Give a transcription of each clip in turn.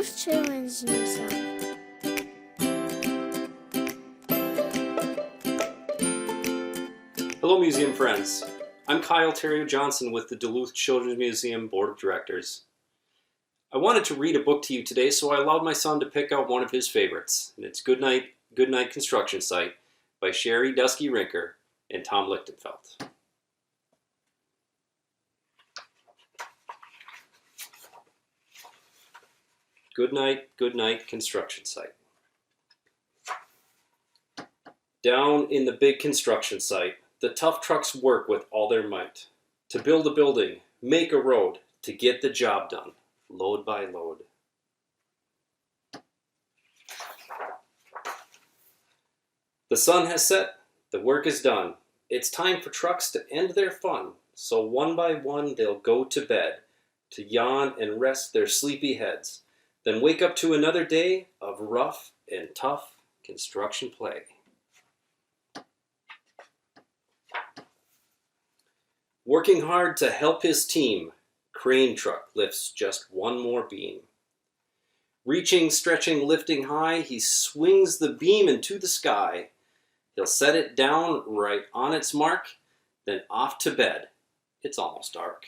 Duluth Children's News Hour. Hello, museum friends. I'm Kyle Terrio Johnson with the Duluth Children's Museum Board of Directors. I wanted to read a book to you today, so I allowed my son to pick out one of his favorites, and it's Goodnight Construction Site by Sherry Dusky Rinker and Tom Lichtenfeld. Goodnight Construction Site. Down in the big construction site, the tough trucks work with all their might to build a building, make a road, to get the job done, load by load. The sun has set, the work is done. It's time for trucks to end their fun, so one by one they'll go to bed, to yawn and rest their sleepy heads, then wake up to another day of rough and tough construction play. Working hard to help his team, crane truck lifts just one more beam. Reaching, stretching, lifting high, he swings the beam into the sky. He'll set it down right on its mark, then off to bed. It's almost dark.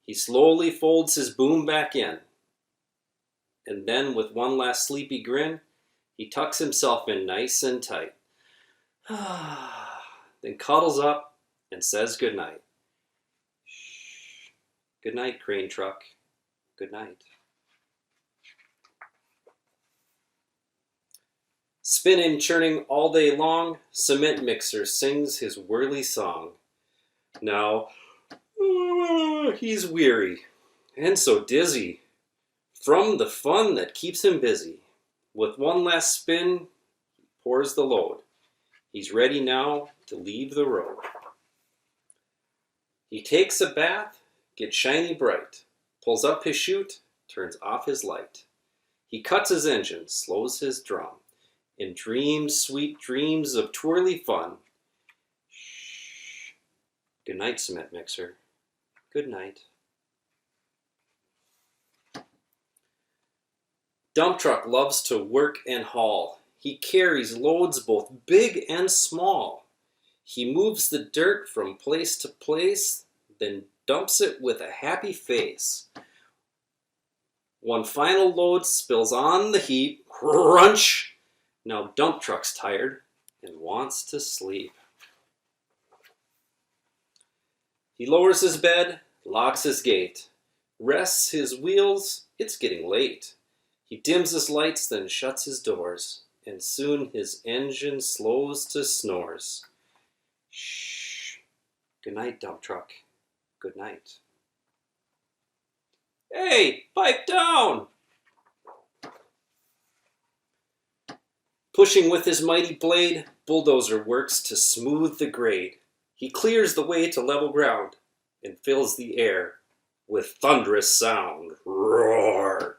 He slowly folds his boom back in, and then with one last sleepy grin, he tucks himself in nice and tight. Then cuddles up and says goodnight. Shh. Good night, crane truck. Good night. Spinning, churning all day long, cement mixer sings his whirly song. Now, he's weary and so dizzy from the fun that keeps him busy. With one last spin, he pours the load. He's ready now to leave the road. He takes a bath, gets shiny bright, pulls up his chute, turns off his light. He cuts his engine, slows his drum, and dreams sweet dreams of twirly fun. Shh. Good night, cement mixer. Good night. Dump truck loves to work and haul. He carries loads both big and small. He moves the dirt from place to place, then dumps it with a happy face. One final load spills on the heap. Crunch! Now dump truck's tired and wants to sleep. He lowers his bed, locks his gate, rests his wheels. It's getting late. He dims his lights, then shuts his doors, and soon his engine slows to snores. Shh. Good night, dump truck. Good night. Hey, pipe down! Pushing with his mighty blade, bulldozer works to smooth the grade. He clears the way to level ground and fills the air with thunderous sound. Roar!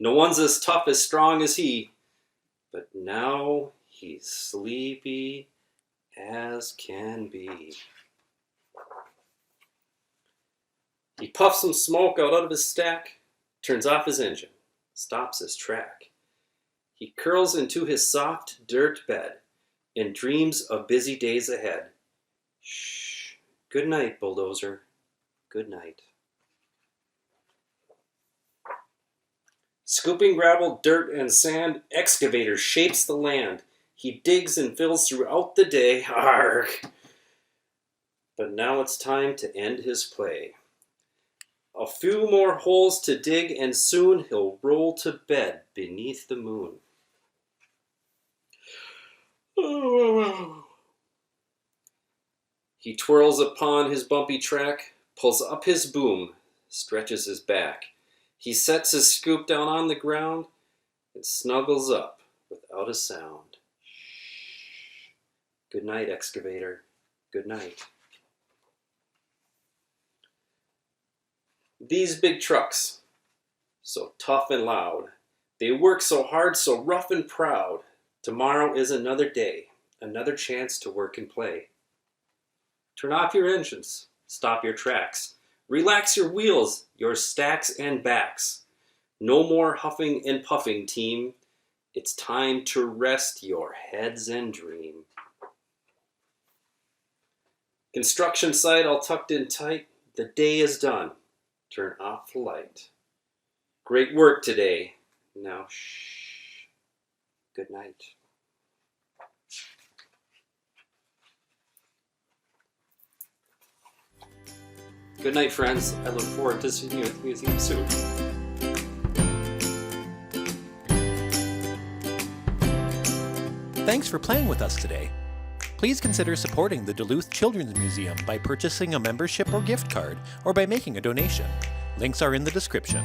No one's as tough, as strong as he, but now he's sleepy as can be. He puffs some smoke out of his stack, turns off his engine, stops his track. He curls into his soft dirt bed and dreams of busy days ahead. Shh. Good night, bulldozer. Good night. Scooping gravel, dirt, and sand, excavator shapes the land. He digs and fills throughout the day. Arg! But now it's time to end his play. A few more holes to dig, and soon he'll roll to bed beneath the moon. He twirls upon his bumpy track, pulls up his boom, stretches his back. He sets his scoop down on the ground and snuggles up without a sound. Shh. Good night, excavator. Good night. These big trucks, so tough and loud, they work so hard, so rough and proud. Tomorrow is another day, another chance to work and play. Turn off your engines, stop your tracks, Relax your wheels, your stacks and backs. No more huffing and puffing, team. It's time to rest your heads and dream. Construction site all tucked in tight. The day is done. Turn off the light. Great work today. Now shh. Good night. Good night, friends. I look forward to seeing you at the museum soon. Thanks for playing with us today. Please consider supporting the Duluth Children's Museum by purchasing a membership or gift card, or by making a donation. Links are in the description.